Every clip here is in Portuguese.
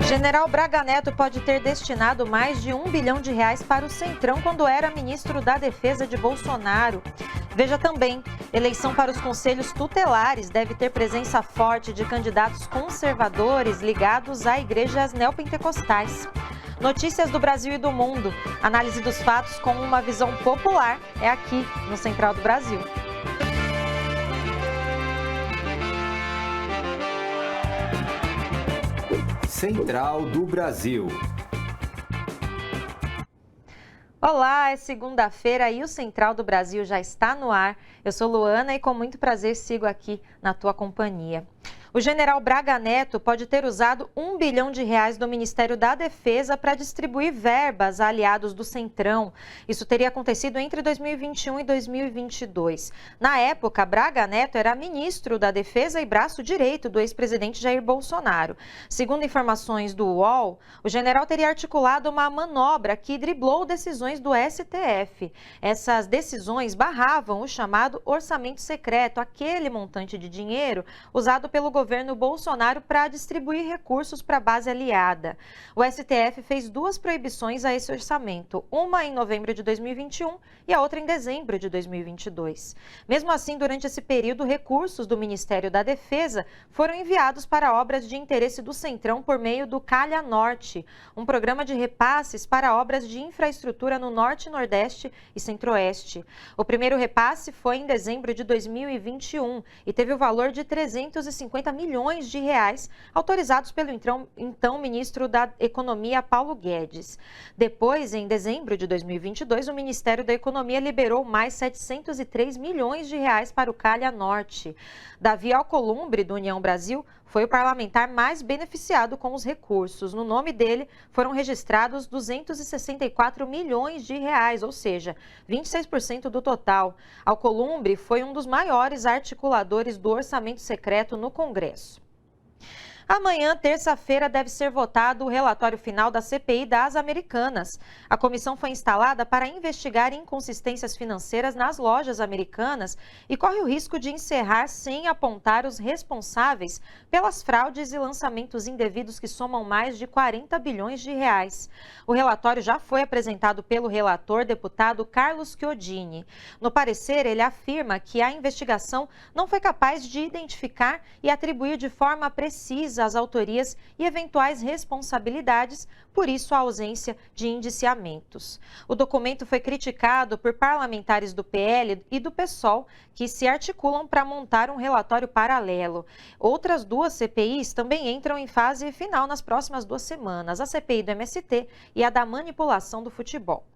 General Braga Neto pode ter destinado mais de R$ 1 bilhão para o Centrão quando era ministro da Defesa de Bolsonaro. Veja também, eleição para os conselhos tutelares deve ter presença forte de candidatos conservadores ligados a igrejas neopentecostais. Notícias do Brasil e do mundo. Análise dos fatos com uma visão popular é aqui no Central do Brasil. Central do Brasil. Olá, é segunda-feira e o Central do Brasil já está no ar. Eu sou Luana e com muito prazer sigo aqui na tua companhia. O general Braga Neto pode ter usado R$ 1 bilhão do Ministério da Defesa para distribuir verbas a aliados do Centrão. Isso teria acontecido entre 2021 e 2022. Na época, Braga Neto era ministro da Defesa e braço direito do ex-presidente Jair Bolsonaro. Segundo informações do UOL, o general teria articulado uma manobra que driblou decisões do STF. Essas decisões barravam o chamado orçamento secreto, aquele montante de dinheiro usado pelo governo Bolsonaro para distribuir recursos para a base aliada. O STF fez duas proibições a esse orçamento, uma em novembro de 2021 e a outra em dezembro de 2022. Mesmo assim, durante esse período, recursos do Ministério da Defesa foram enviados para obras de interesse do Centrão por meio do Calha Norte, um programa de repasses para obras de infraestrutura no Norte, Nordeste e Centro-Oeste. O primeiro repasse foi em dezembro de 2021 e teve o valor de 350 milhões de reais autorizados pelo então ministro da Economia, Paulo Guedes. Depois, em dezembro de 2022, o Ministério da Economia liberou mais 703 milhões de reais para o Calha Norte. Davi Alcolumbre, do União Brasil, foi o parlamentar mais beneficiado com os recursos. No nome dele, foram registrados 264 milhões de reais, ou seja, 26% do total. Alcolumbre foi um dos maiores articuladores do orçamento secreto no Congresso. Amanhã, terça-feira, deve ser votado o relatório final da CPI das Americanas. A comissão foi instalada para investigar inconsistências financeiras nas lojas americanas e corre o risco de encerrar sem apontar os responsáveis pelas fraudes e lançamentos indevidos que somam mais de 40 bilhões de reais. O relatório já foi apresentado pelo relator, deputado Carlos Chiodini. No parecer, ele afirma que a investigação não foi capaz de identificar e atribuir de forma precisa as autorias e eventuais responsabilidades, por isso a ausência de indiciamentos. O documento foi criticado por parlamentares do PL e do PSOL, que se articulam para montar um relatório paralelo. Outras duas CPIs também entram em fase final nas próximas 2 semanas, a CPI do MST e a da manipulação do futebol.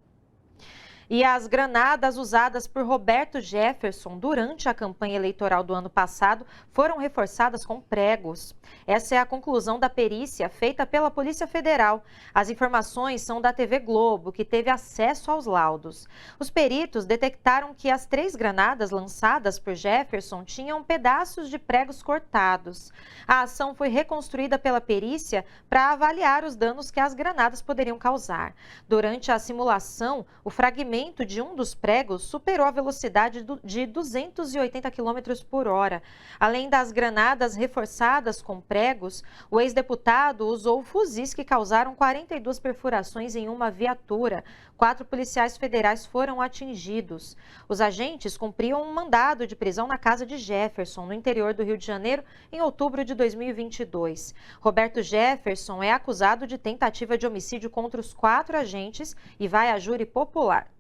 E as granadas usadas por Roberto Jefferson durante a campanha eleitoral do ano passado foram reforçadas com pregos. Essa é a conclusão da perícia feita pela Polícia Federal. As informações são da TV Globo, que teve acesso aos laudos. Os peritos detectaram que as 3 granadas lançadas por Jefferson tinham pedaços de pregos cortados. A ação foi reconstruída pela perícia para avaliar os danos que as granadas poderiam causar. Durante a simulação, o fragmento de um dos pregos superou a velocidade de 280 km por hora. Além das granadas reforçadas com pregos, o ex-deputado usou fuzis que causaram 42 perfurações em uma viatura. 4 policiais federais foram atingidos. Os agentes cumpriam um mandado de prisão na casa de Jefferson, no interior do Rio de Janeiro, em outubro de 2022. Roberto Jefferson é acusado de tentativa de homicídio contra os 4 agentes e vai a júri popular.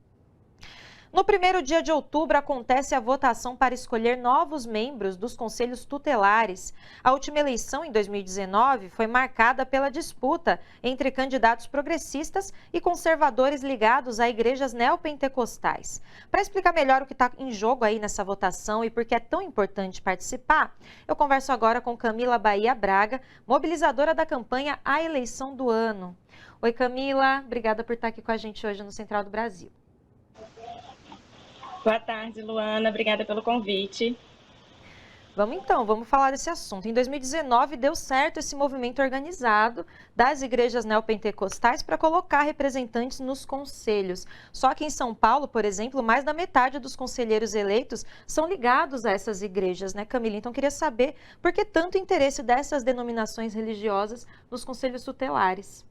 No primeiro dia de outubro, acontece a votação para escolher novos membros dos conselhos tutelares. A última eleição, em 2019, foi marcada pela disputa entre candidatos progressistas e conservadores ligados a igrejas neopentecostais. Para explicar melhor o que está em jogo aí nessa votação e por que é tão importante participar, eu converso agora com Camila Bahia Braga, mobilizadora da campanha A Eleição do Ano. Oi, Camila, obrigada por estar aqui com a gente hoje no Central do Brasil. Boa tarde, Luana. Obrigada pelo convite. Vamos falar desse assunto. Em 2019, deu certo esse movimento organizado das igrejas neopentecostais para colocar representantes nos conselhos. Só que em São Paulo, por exemplo, mais da metade dos conselheiros eleitos são ligados a essas igrejas, né, Camila? Então, queria saber por que tanto interesse dessas denominações religiosas nos conselhos tutelares.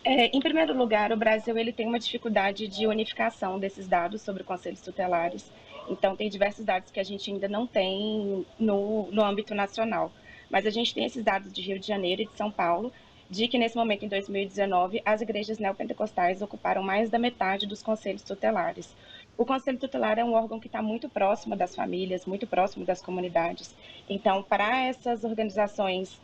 Em primeiro lugar, o Brasil ele tem uma dificuldade de unificação desses dados sobre conselhos tutelares. Então, tem diversos dados que a gente ainda não tem no âmbito nacional. Mas a gente tem esses dados de Rio de Janeiro e de São Paulo, de que nesse momento, em 2019, as igrejas neopentecostais ocuparam mais da metade dos conselhos tutelares. O Conselho Tutelar é um órgão que está muito próximo das famílias, muito próximo das comunidades. Então, para essas organizações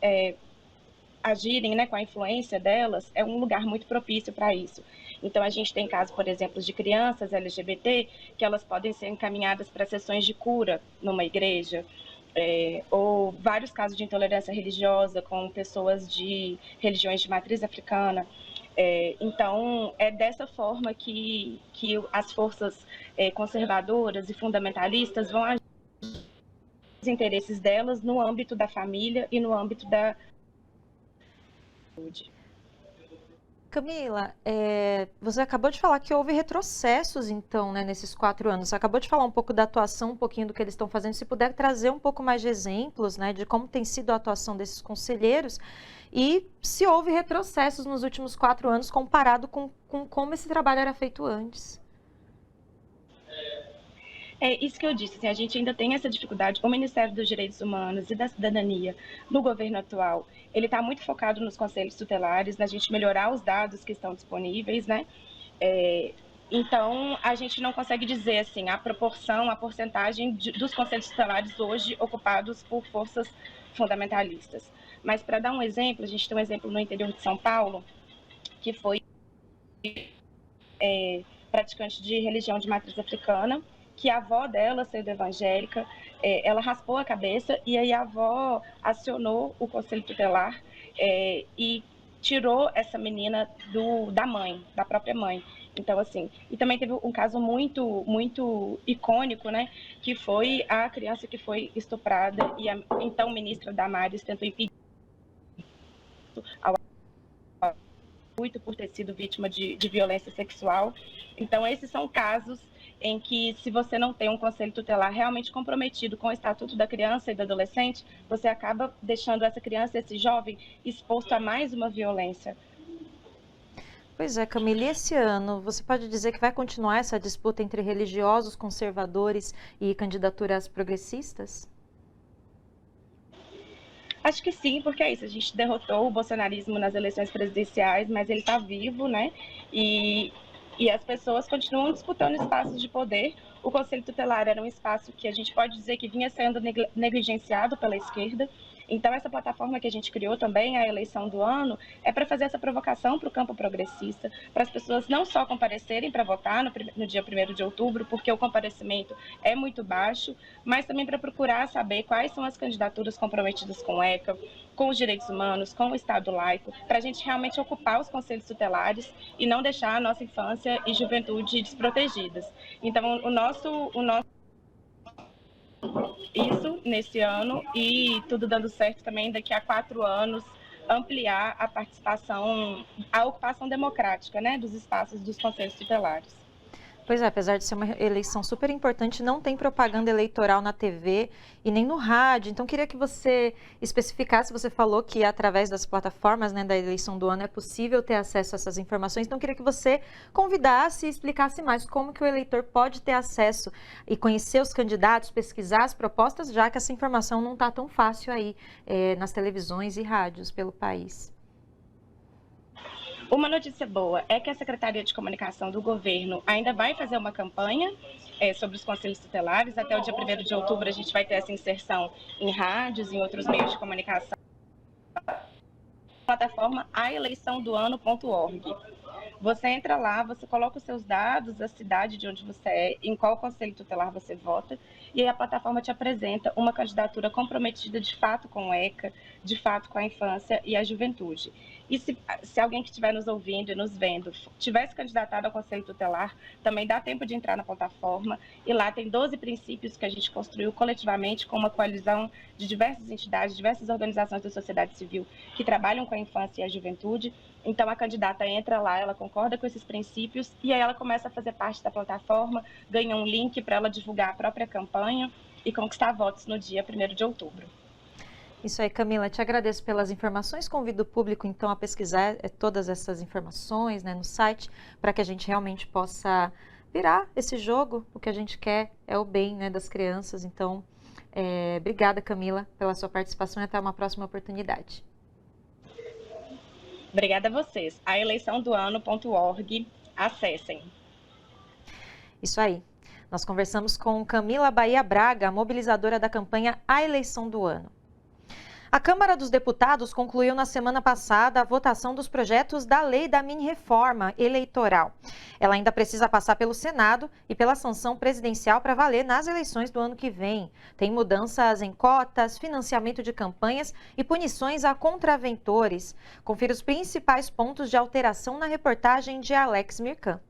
agirem, né, com a influência delas, é um lugar muito propício para isso. Então, a gente tem casos, por exemplo, de crianças LGBT, que elas podem ser encaminhadas para sessões de cura numa igreja, ou vários casos de intolerância religiosa com pessoas de religiões de matriz africana. Então, é dessa forma que as forças conservadoras e fundamentalistas vão agir os interesses delas no âmbito da família e no âmbito da saúde. Camila, você acabou de falar que houve retrocessos, então, né, nesses 4 anos. Você acabou de falar um pouco da atuação, um pouquinho do que eles estão fazendo. Se puder trazer um pouco mais de exemplos, né, de como tem sido a atuação desses conselheiros e se houve retrocessos nos últimos 4 anos comparado com como esse trabalho era feito antes. É isso que eu disse, assim, a gente ainda tem essa dificuldade. O Ministério dos Direitos Humanos e da Cidadania, no governo atual, ele está muito focado nos conselhos tutelares, na gente melhorar os dados que estão disponíveis, né? Então, a gente não consegue dizer, assim, a proporção, a porcentagem dos conselhos tutelares hoje ocupados por forças fundamentalistas. Mas, para dar um exemplo, a gente tem um exemplo no interior de São Paulo, que foi praticante de religião de matriz africana, que a avó dela, sendo evangélica, ela raspou a cabeça e aí a avó acionou o conselho tutelar e tirou essa menina da mãe, da própria mãe. Então, assim, e também teve um caso muito, muito icônico, né, que foi a criança que foi estuprada e a então ministra Damares tentou impedir ao muito por ter sido vítima de violência sexual. Então, esses são casos em que, se você não tem um conselho tutelar realmente comprometido com o Estatuto da Criança e do Adolescente, você acaba deixando essa criança, esse jovem, exposto a mais uma violência. Pois é, Camila, e esse ano, você pode dizer que vai continuar essa disputa entre religiosos, conservadores e candidaturas progressistas? Acho que sim, porque é isso, a gente derrotou o bolsonarismo nas eleições presidenciais, mas ele está vivo, né? E as pessoas continuam disputando espaços de poder. O Conselho Tutelar era um espaço que a gente pode dizer que vinha sendo negligenciado pela esquerda. Então, essa plataforma que a gente criou também, a eleição do ano, é para fazer essa provocação para o campo progressista, para as pessoas não só comparecerem para votar no dia 1º de outubro, porque o comparecimento é muito baixo, mas também para procurar saber quais são as candidaturas comprometidas com o ECA, com os direitos humanos, com o Estado laico, para a gente realmente ocupar os conselhos tutelares e não deixar a nossa infância e juventude desprotegidas. Então, o nosso isso nesse ano e tudo dando certo também daqui a 4 anos ampliar a participação, a ocupação democrática, né, dos espaços dos conselhos tutelares. Pois é, apesar de ser uma eleição super importante, não tem propaganda eleitoral na TV e nem no rádio. Então, queria que você especificasse, você falou que através das plataformas, né, da eleição do ano é possível ter acesso a essas informações. Então, queria que você convidasse e explicasse mais como que o eleitor pode ter acesso e conhecer os candidatos, pesquisar as propostas, já que essa informação não está tão fácil aí nas televisões e rádios pelo país. Uma notícia boa é que a Secretaria de Comunicação do Governo ainda vai fazer uma campanha sobre os conselhos tutelares. Até o dia 1º de outubro a gente vai ter essa inserção em rádios e em outros meios de comunicação. Plataforma aeleiçãodoano.org. Você entra lá, você coloca os seus dados, a cidade de onde você é, em qual conselho tutelar você vota, e aí a plataforma te apresenta uma candidatura comprometida de fato com o ECA, de fato com a infância e a juventude. E se alguém que estiver nos ouvindo e nos vendo tivesse candidatado ao Conselho Tutelar, também dá tempo de entrar na plataforma. E lá tem 12 princípios que a gente construiu coletivamente com uma coalizão de diversas entidades, diversas organizações da sociedade civil que trabalham com a infância e a juventude. Então, a candidata entra lá, ela concorda com esses princípios e aí ela começa a fazer parte da plataforma, ganha um link para ela divulgar a própria campanha e conquistar votos no dia 1º de outubro. Isso aí, Camila, te agradeço pelas informações. Convido o público, então, a pesquisar todas essas informações, né, no site, para que a gente realmente possa virar esse jogo. O que a gente quer é o bem, né, das crianças. Então, obrigada, Camila, pela sua participação e até uma próxima oportunidade. Obrigada a vocês. aeleiçãodoano.org, acessem. Isso aí. Nós conversamos com Camila Bahia Braga, mobilizadora da campanha A Eleição do Ano. A Câmara dos Deputados concluiu na semana passada a votação dos projetos da Lei da Mini-Reforma Eleitoral. Ela ainda precisa passar pelo Senado e pela sanção presidencial para valer nas eleições do ano que vem. Tem mudanças em cotas, financiamento de campanhas e punições a contraventores. Confira os principais pontos de alteração na reportagem de Alex Mirkan.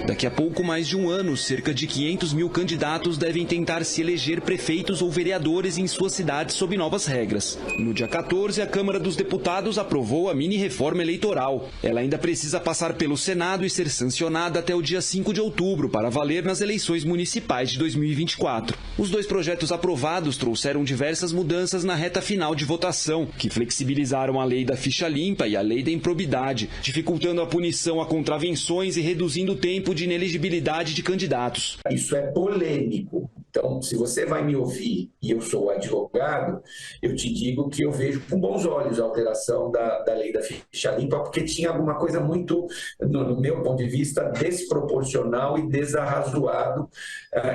Daqui a pouco mais de um ano, cerca de 500 mil candidatos devem tentar se eleger prefeitos ou vereadores em suas cidades sob novas regras. No dia 14, a Câmara dos Deputados aprovou a mini-reforma eleitoral. Ela ainda precisa passar pelo Senado e ser sancionada até o dia 5 de outubro para valer nas eleições municipais de 2024. Os dois projetos aprovados trouxeram diversas mudanças na reta final de votação, que flexibilizaram a lei da ficha limpa e a lei da improbidade, dificultando a punição a contravenções e reduzindo o tempo de inelegibilidade de candidatos. Isso é polêmico. Então, se você vai me ouvir e eu sou advogado, eu te digo que eu vejo com bons olhos a alteração da lei da ficha limpa, porque tinha alguma coisa muito, no meu ponto de vista, desproporcional e desarrazoado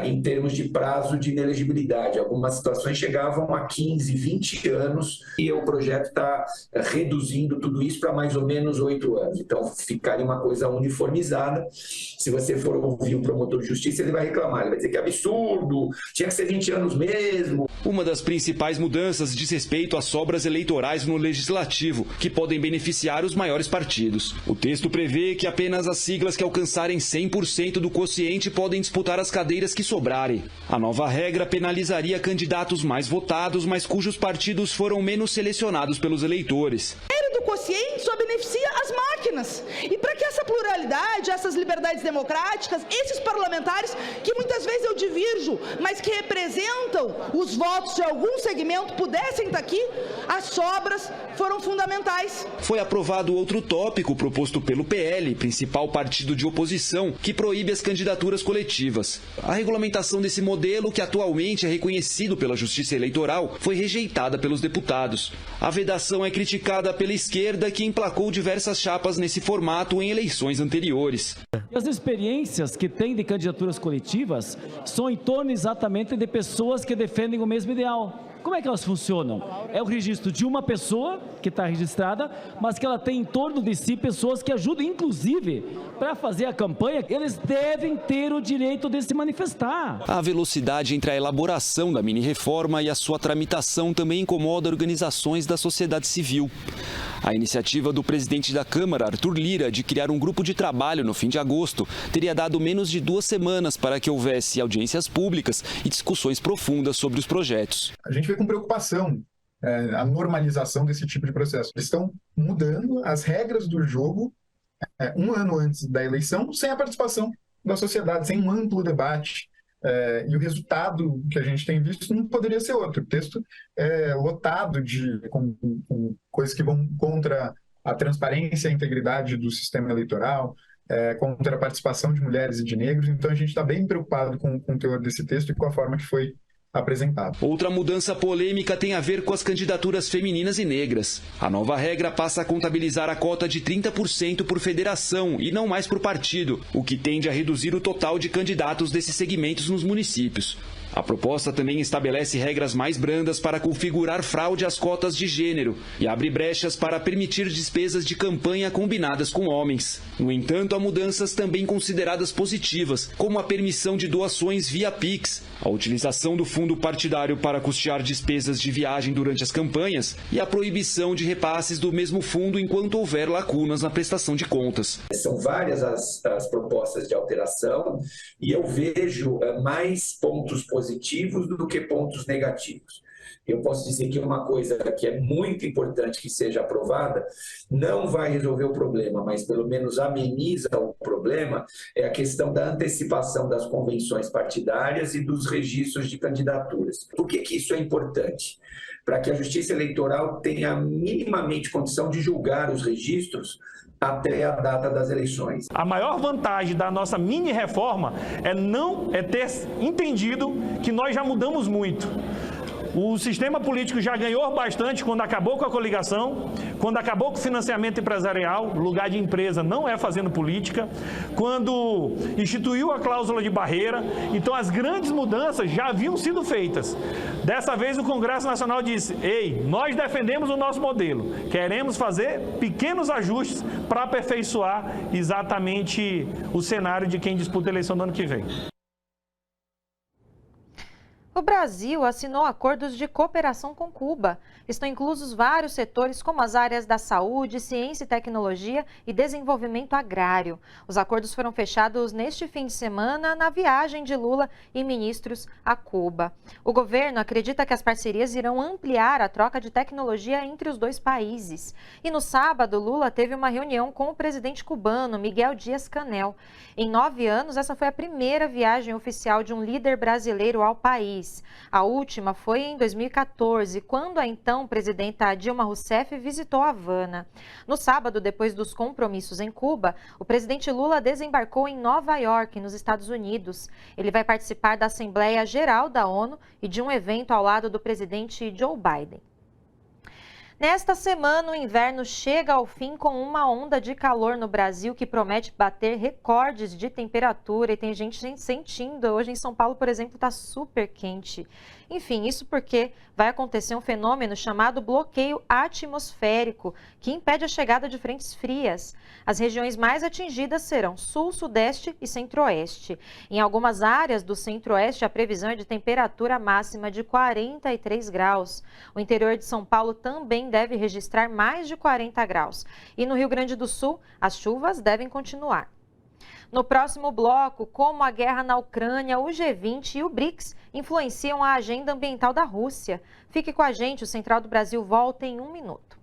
em termos de prazo de inelegibilidade. Algumas situações chegavam a 15, 20 anos e o projeto está reduzindo tudo isso para mais ou menos 8 anos. Então, ficaria uma coisa uniformizada. Se você for ouvir o promotor de justiça, ele vai reclamar, ele vai dizer que é absurdo, tinha que ser 20 anos mesmo. Uma das principais mudanças diz respeito às sobras eleitorais no Legislativo, que podem beneficiar os maiores partidos. O texto prevê que apenas as siglas que alcançarem 100% do quociente podem disputar as cadeiras que sobrarem. A nova regra penalizaria candidatos mais votados, mas cujos partidos foram menos selecionados pelos eleitores. Do quociente só beneficia as máquinas. E para que essa pluralidade, essas liberdades democráticas, esses parlamentares, que muitas vezes eu divirjo, mas que representam os votos de algum segmento, pudessem estar aqui, as sobras foram fundamentais. Foi aprovado outro tópico proposto pelo PL, principal partido de oposição, que proíbe as candidaturas coletivas. A regulamentação desse modelo, que atualmente é reconhecido pela Justiça Eleitoral, foi rejeitada pelos deputados. A vedação é criticada pela esquerda, que emplacou diversas chapas nesse formato em eleições anteriores. As experiências que tem de candidaturas coletivas são em torno exatamente de pessoas que defendem o mesmo ideal. Como é que elas funcionam? É o registro de uma pessoa que está registrada, mas que ela tem em torno de si pessoas que ajudam, inclusive, para fazer a campanha. Eles devem ter o direito de se manifestar. A velocidade entre a elaboração da mini-reforma e a sua tramitação também incomoda organizações da sociedade civil. A iniciativa do presidente da Câmara, Arthur Lira, de criar um grupo de trabalho no fim de agosto, teria dado menos de 2 semanas para que houvesse audiências públicas e discussões profundas sobre os projetos. A gente vê com preocupação a normalização desse tipo de processo. Eles estão mudando as regras do jogo um ano antes da eleição, sem a participação da sociedade, sem um amplo debate. E o resultado que a gente tem visto não poderia ser outro. O texto é lotado com coisas que vão contra a transparência e a integridade do sistema eleitoral, contra a participação de mulheres e de negros. Então a gente está bem preocupado com o teor desse texto e com a forma que foi apresentado. Outra mudança polêmica tem a ver com as candidaturas femininas e negras. A nova regra passa a contabilizar a cota de 30% por federação e não mais por partido, o que tende a reduzir o total de candidatos desses segmentos nos municípios. A proposta também estabelece regras mais brandas para configurar fraude às cotas de gênero e abre brechas para permitir despesas de campanha combinadas com homens. No entanto, há mudanças também consideradas positivas, como a permissão de doações via Pix, a utilização do fundo partidário para custear despesas de viagem durante as campanhas e a proibição de repasses do mesmo fundo enquanto houver lacunas na prestação de contas. São várias as propostas de alteração e eu vejo mais pontos positivos do que pontos negativos. Eu posso dizer que uma coisa que é muito importante que seja aprovada, não vai resolver o problema, mas pelo menos ameniza o problema, é a questão da antecipação das convenções partidárias e dos registros de candidaturas. Por que isso é importante? Para que a Justiça Eleitoral tenha minimamente condição de julgar os registros até a data das eleições. A maior vantagem da nossa mini-reforma é ter entendido que nós já mudamos muito. O sistema político já ganhou bastante quando acabou com a coligação, quando acabou com o financiamento empresarial, lugar de empresa não é fazendo política, quando instituiu a cláusula de barreira. Então as grandes mudanças já haviam sido feitas. Dessa vez o Congresso Nacional disse: ei, nós defendemos o nosso modelo, queremos fazer pequenos ajustes para aperfeiçoar exatamente o cenário de quem disputa a eleição do ano que vem. O Brasil assinou acordos de cooperação com Cuba. Estão inclusos vários setores, como as áreas da saúde, ciência e tecnologia e desenvolvimento agrário. Os acordos foram fechados neste fim de semana na viagem de Lula e ministros a Cuba. O governo acredita que as parcerias irão ampliar a troca de tecnologia entre os dois países. E no sábado, Lula teve uma reunião com o presidente cubano, Miguel Díaz-Canel. Em 9 anos, essa foi a primeira viagem oficial de um líder brasileiro ao país. A última foi em 2014, quando a então presidenta Dilma Rousseff visitou Havana. No sábado, depois dos compromissos em Cuba, o presidente Lula desembarcou em Nova York, nos Estados Unidos. Ele vai participar da Assembleia Geral da ONU e de um evento ao lado do presidente Joe Biden. Nesta semana, o inverno chega ao fim com uma onda de calor no Brasil que promete bater recordes de temperatura e tem gente sentindo. Hoje em São Paulo, por exemplo, está super quente. Enfim, isso porque vai acontecer um fenômeno chamado bloqueio atmosférico, que impede a chegada de frentes frias. As regiões mais atingidas serão Sul, Sudeste e Centro-Oeste. Em algumas áreas do Centro-Oeste, a previsão é de temperatura máxima de 43 graus. O interior de São Paulo também deve registrar mais de 40 graus. E no Rio Grande do Sul, as chuvas devem continuar. No próximo bloco, como a guerra na Ucrânia, o G20 e o BRICS influenciam a agenda ambiental da Rússia. Fique com a gente, o Central do Brasil volta em 1 minuto.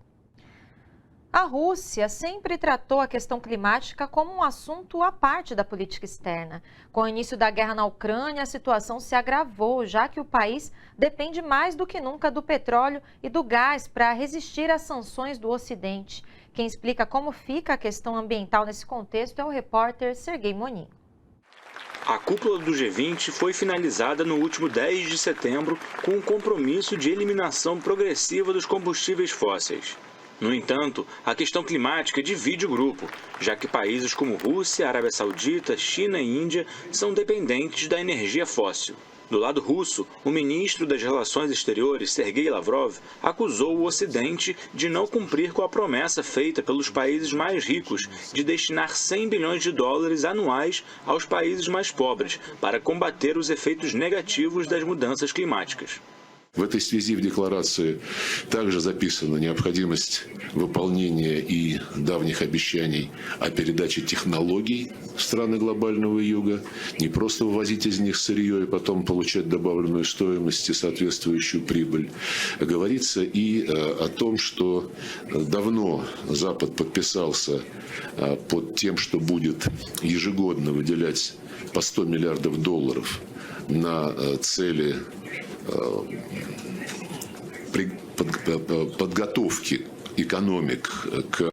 A Rússia sempre tratou a questão climática como um assunto à parte da política externa. Com o início da guerra na Ucrânia, a situação se agravou, já que o país depende mais do que nunca do petróleo e do gás para resistir às sanções do Ocidente. Quem explica como fica a questão ambiental nesse contexto é o repórter Sergei Monin. A cúpula do G20 foi finalizada no último 10 de setembro com um compromisso de eliminação progressiva dos combustíveis fósseis. No entanto, a questão climática divide o grupo, já que países como Rússia, Arábia Saudita, China e Índia são dependentes da energia fóssil. Do lado russo, o ministro das Relações Exteriores, Sergei Lavrov, acusou o Ocidente de não cumprir com a promessa feita pelos países mais ricos de destinar 100 bilhões de dólares anuais aos países mais pobres para combater os efeitos negativos das mudanças climáticas. В этой связи в декларации также записана необходимость выполнения и давних обещаний о передаче технологий в страны глобального юга, не просто вывозить из них сырье и потом получать добавленную стоимость и соответствующую прибыль. Говорится и о том, что давно Запад подписался под тем, что будет ежегодно выделять по 100 миллиардов долларов на цели подготовки экономик к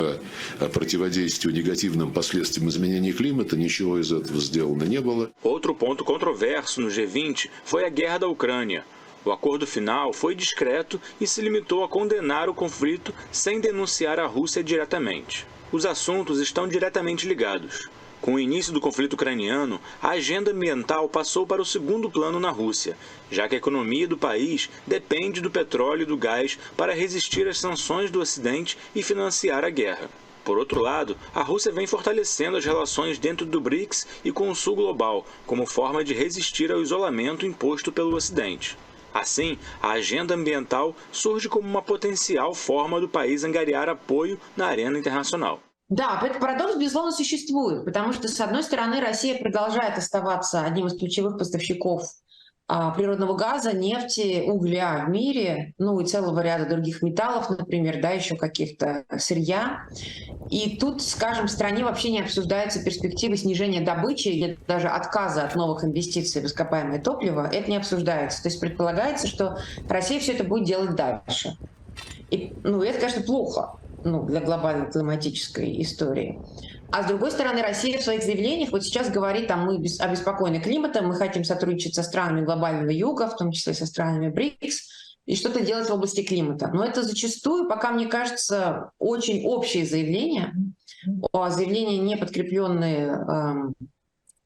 противодействию негативным последствиям изменения климата, ничего из этого сделано не было. Outro ponto controverso no G20 foi a guerra da Ucrânia. O acordo final foi discreto e se limitou a condenar o conflito sem denunciar a Rússia diretamente. Os assuntos estão diretamente ligados. Com o início do conflito ucraniano, a agenda ambiental passou para o segundo plano na Rússia, já que a economia do país depende do petróleo e do gás para resistir às sanções do Ocidente e financiar a guerra. Por outro lado, a Rússia vem fortalecendo as relações dentro do BRICS e com o Sul global, como forma de resistir ao isolamento imposto pelo Ocidente. Assim, a agenda ambiental surge como uma potencial forma do país angariar apoio na arena internacional. Да, парадокс, безусловно, существует, потому что, с одной стороны, Россия продолжает оставаться одним из ключевых поставщиков природного газа, нефти, угля в мире, ну и целого ряда других металлов, например, да, еще каких-то сырья. И тут, скажем, в стране вообще не обсуждается перспектива снижения добычи или даже отказа от новых инвестиций в ископаемое топливо. Это не обсуждается. То есть предполагается, что Россия все это будет делать дальше. И, это, конечно, плохо. Для глобальной климатической истории. А с другой стороны, Россия в своих заявлениях вот сейчас говорит, мы обеспокоены климатом, мы хотим сотрудничать со странами глобального юга, в том числе со странами БРИКС, и что-то делать в области климата. Но это зачастую, пока, мне кажется, очень общие заявления, заявления, не подкрепленные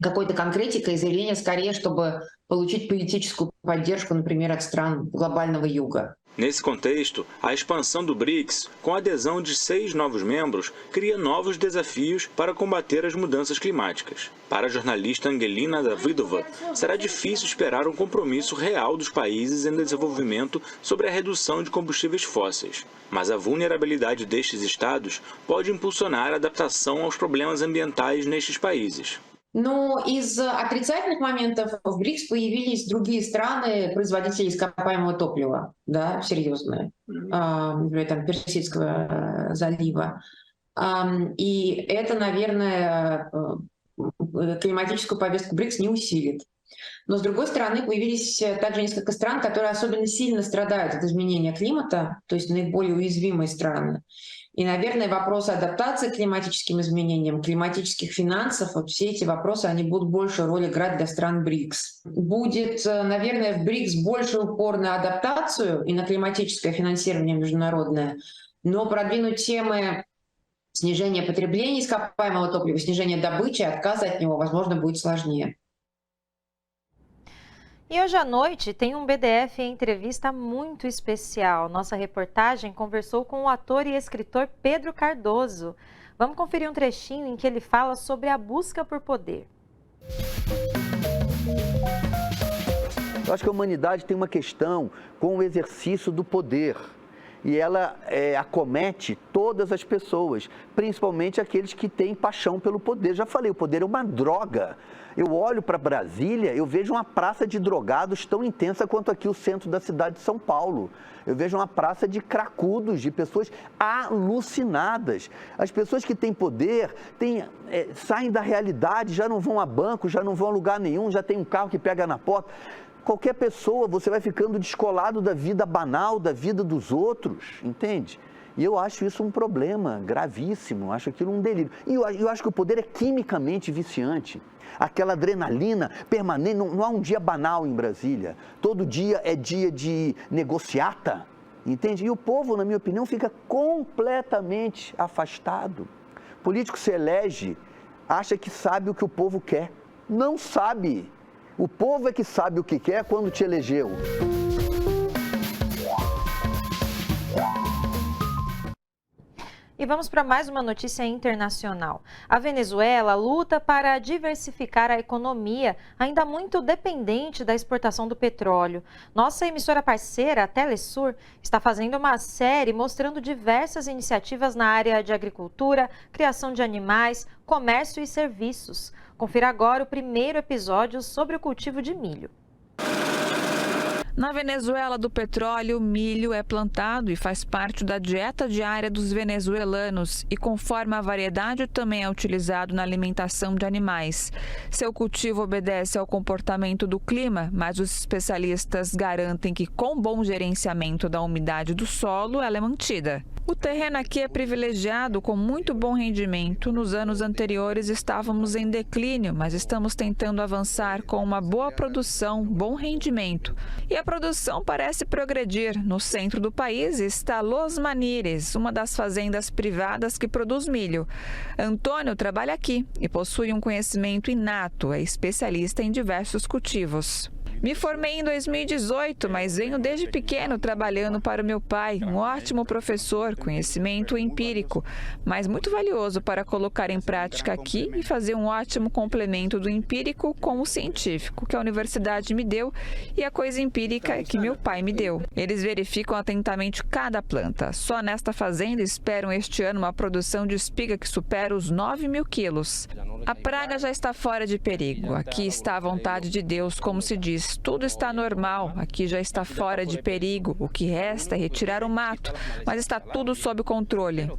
какой-то конкретикой, заявления скорее, чтобы получить политическую поддержку, например, от стран глобального юга. Nesse contexto, a expansão do BRICS, com a adesão de 6 novos membros, cria novos desafios para combater as mudanças climáticas. Para a jornalista Angelina Davidova, será difícil esperar um compromisso real dos países em desenvolvimento sobre a redução de combustíveis fósseis. Mas a vulnerabilidade destes estados pode impulsionar a adaptação aos problemas ambientais nestes países. Но из отрицательных моментов в БРИКС появились другие страны, производители ископаемого топлива, да, серьезные, например, там, Персидского залива. И это, наверное, климатическую повестку БРИКС не усилит. Но, с другой стороны, появились также несколько стран, которые особенно сильно страдают от изменения климата, то есть наиболее уязвимые страны. И, наверное, вопросы адаптации к климатическим изменениям, климатических финансов, вот все эти вопросы, они будут большую роль играть для стран БРИКС. Будет, наверное, в БРИКС больше упор на адаптацию и на климатическое финансирование международное, но продвинуть темы снижения потребления ископаемого топлива, снижения добычи, отказа от него, возможно, будет сложнее. E hoje à noite tem um BDF em entrevista muito especial. Nossa reportagem conversou com o ator e escritor Pedro Cardoso. Vamos conferir um trechinho em que ele fala sobre a busca por poder. Eu acho que a humanidade tem uma questão com o exercício do poder. E ela acomete todas as pessoas, principalmente aqueles que têm paixão pelo poder. Já falei, o poder é uma droga. Eu olho para Brasília, eu vejo uma praça de drogados tão intensa quanto aqui o centro da cidade de São Paulo. Eu vejo uma praça de cracudos, de pessoas alucinadas. As pessoas que têm poder saem da realidade, já não vão a banco, já não vão a lugar nenhum, já tem um carro que pega na porta. Qualquer pessoa, você vai ficando descolado da vida banal, da vida dos outros, entende? E eu acho isso um problema gravíssimo, acho aquilo um delírio. E eu acho que o poder é quimicamente viciante. Aquela adrenalina permanente, não há um dia banal em Brasília. Todo dia é dia de negociata, entende? E o povo, na minha opinião, fica completamente afastado. O político se elege, acha que sabe o que o povo quer. Não sabe. O povo é que sabe o que quer quando te elegeu. E vamos para mais uma notícia internacional. A Venezuela luta para diversificar a economia, ainda muito dependente da exportação do petróleo. Nossa emissora parceira, a Telesur, está fazendo uma série mostrando diversas iniciativas na área de agricultura, criação de animais, comércio e serviços. Confira agora o primeiro episódio sobre o cultivo de milho. Na Venezuela do petróleo, milho é plantado e faz parte da dieta diária dos venezuelanos e, conforme a variedade, também é utilizado na alimentação de animais. Seu cultivo obedece ao comportamento do clima, mas os especialistas garantem que, com bom gerenciamento da umidade do solo, ela é mantida. O terreno aqui é privilegiado, com muito bom rendimento. Nos anos anteriores estávamos em declínio, mas estamos tentando avançar com uma boa produção, bom rendimento. E a produção parece progredir. No centro do país está Los Manires, uma das fazendas privadas que produz milho. Antônio trabalha aqui e possui um conhecimento inato, é especialista em diversos cultivos. Me formei em 2018, mas venho desde pequeno trabalhando para o meu pai, um ótimo professor, conhecimento empírico, mas muito valioso para colocar em prática aqui e fazer um ótimo complemento do empírico com o científico, que a universidade me deu, e a coisa empírica que meu pai me deu. Eles verificam atentamente cada planta. Só nesta fazenda esperam este ano uma produção de espiga que supera os 9.000 quilos. A praga já está fora de perigo. Aqui está a vontade de Deus, como se diz. Tudo está normal, aqui já está fora de perigo. O que resta é retirar o mato, mas está tudo sob controle.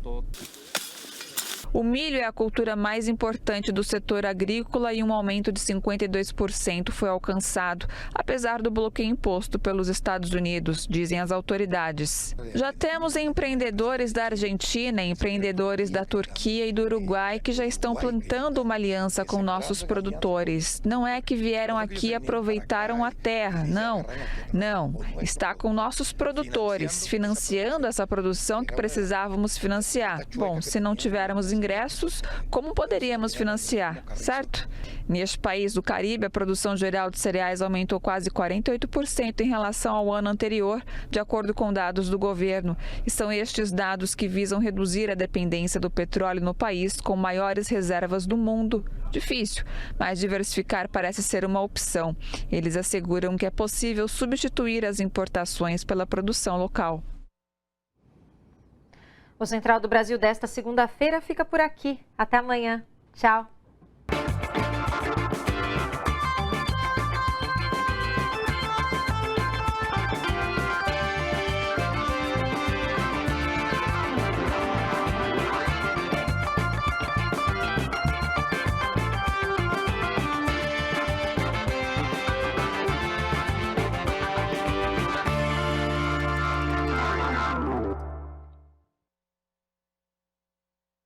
O milho é a cultura mais importante do setor agrícola e um aumento de 52% foi alcançado, apesar do bloqueio imposto pelos Estados Unidos, dizem as autoridades. Já temos empreendedores da Argentina, empreendedores da Turquia e do Uruguai que já estão plantando uma aliança com nossos produtores. Não é que vieram aqui e aproveitaram a terra, não. Está com nossos produtores, financiando essa produção que precisávamos financiar. Bom, se não tivermos ingressos, como poderíamos financiar, certo? Neste país do Caribe, a produção geral de cereais aumentou quase 48% em relação ao ano anterior, de acordo com dados do governo. E são estes dados que visam reduzir a dependência do petróleo no país, com maiores reservas do mundo. Difícil, mas diversificar parece ser uma opção. Eles asseguram que é possível substituir as importações pela produção local. O Central do Brasil desta segunda-feira fica por aqui. Até amanhã. Tchau.